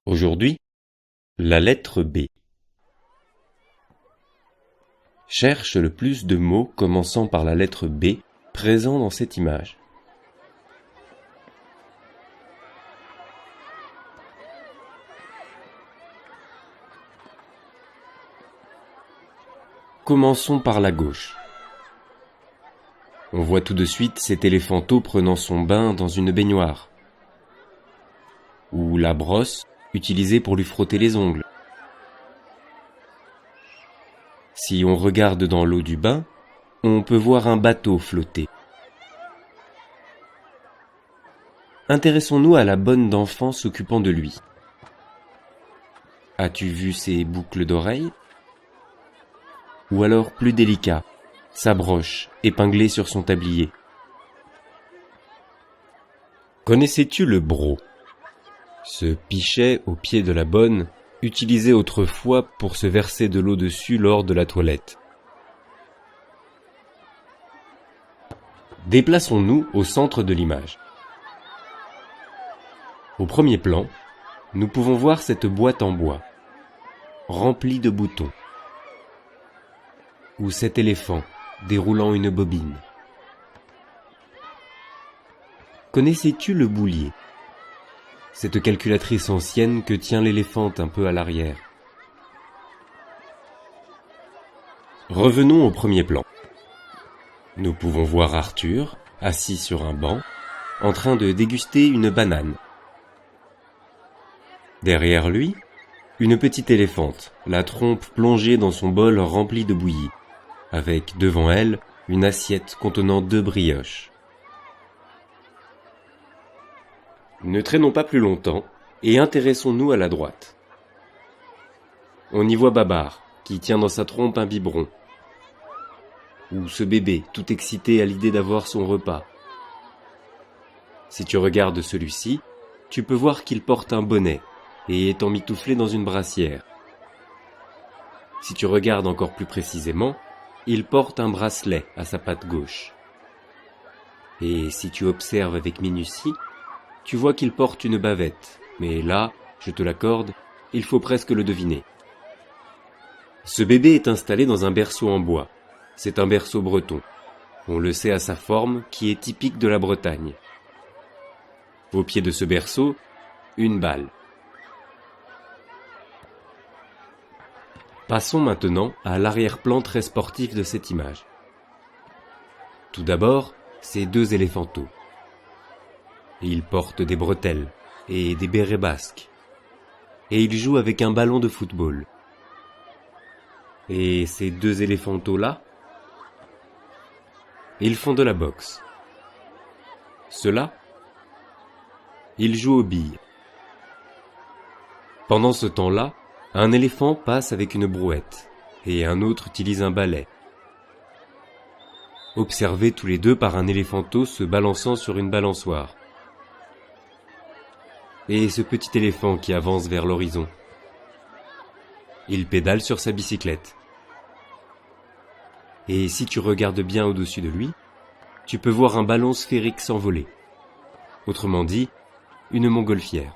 Aujourd'hui, la lettre B. Cherche le plus de mots commençant par la lettre B présents dans cette image. Commençons par la gauche. On voit tout de suite cet éléphanteau prenant son bain dans une baignoire. Ou la brosse utilisée pour lui frotter les ongles. Si on regarde dans l'eau du bain, on peut voir un bateau flotter. Intéressons-nous à la bonne d'enfant s'occupant de lui. As-tu vu ses boucles d'oreilles ? Ou alors plus délicat, sa broche épinglée sur son tablier. Connaissais-tu le broc ? Ce pichet au pied de la bonne, utilisé autrefois pour se verser de l'eau dessus lors de la toilette. Déplaçons-nous au centre de l'image. Au premier plan, nous pouvons voir cette boîte en bois, remplie de boutons, ou cet éléphant déroulant une bobine. Connaissais-tu le boulier ? Cette calculatrice ancienne que tient l'éléphant un peu à l'arrière. Revenons au premier plan. Nous pouvons voir Arthur, assis sur un banc, en train de déguster une banane. Derrière lui, une petite éléphante, la trompe plongée dans son bol rempli de bouillie, avec devant elle une assiette contenant 2 brioches. Ne traînons pas plus longtemps et intéressons-nous à la droite. On y voit Babar, qui tient dans sa trompe un biberon. Ou ce bébé, tout excité à l'idée d'avoir son repas. Si tu regardes celui-ci, tu peux voir qu'il porte un bonnet et est emmitouflé dans une brassière. Si tu regardes encore plus précisément, il porte un bracelet à sa patte gauche. Et si tu observes avec minutie, tu vois qu'il porte une bavette, mais là, je te l'accorde, il faut presque le deviner. Ce bébé est installé dans un berceau en bois. C'est un berceau breton. On le sait à sa forme qui est typique de la Bretagne. Au pied de ce berceau, une balle. Passons maintenant à l'arrière-plan très sportif de cette image. Tout d'abord, ces 2 éléphanteaux. Ils portent des bretelles et des bérets basques. Et ils jouent avec un ballon de football. Et ces 2 éléphanteaux-là, ils font de la boxe. Ceux-là, ils jouent aux billes. Pendant ce temps-là, un éléphant passe avec une brouette et un autre utilise un balai. Observés tous les 2 par un éléphanteau se balançant sur une balançoire. Et ce petit éléphant qui avance vers l'horizon. Il pédale sur sa bicyclette. Et si tu regardes bien au-dessus de lui, tu peux voir un ballon sphérique s'envoler. Autrement dit, une montgolfière.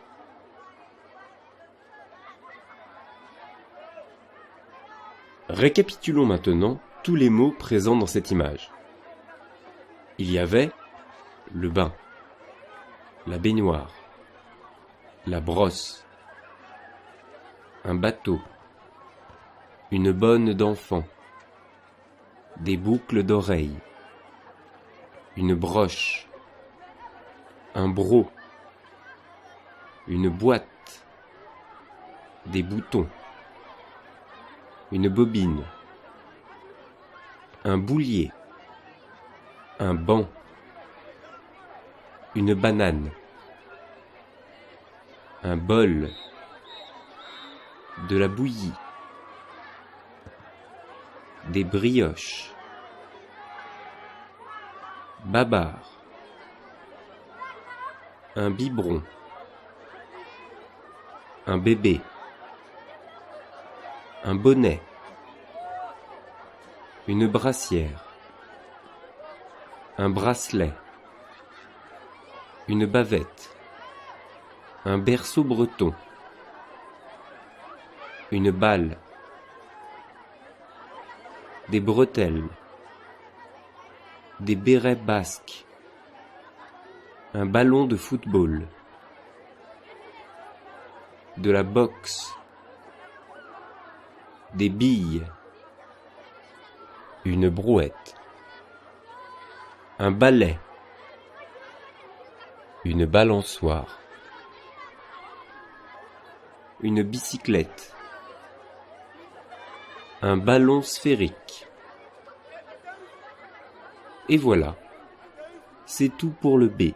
Récapitulons maintenant tous les mots présents dans cette image. Il y avait le bain, la baignoire, la brosse, un bateau, une bonne d'enfant, des boucles d'oreilles, une broche, un broc, une boîte, des boutons, une bobine, un boulier, un banc, une banane, un bol, de la bouillie, des brioches, Babar, un biberon, un bébé, un bonnet, une brassière, un bracelet, une bavette, un berceau breton, une balle, des bretelles, des bérets basques, un ballon de football, de la boxe, des billes, une brouette, un balai, une balançoire, une bicyclette, un ballon sphérique. Et voilà, c'est tout pour le B.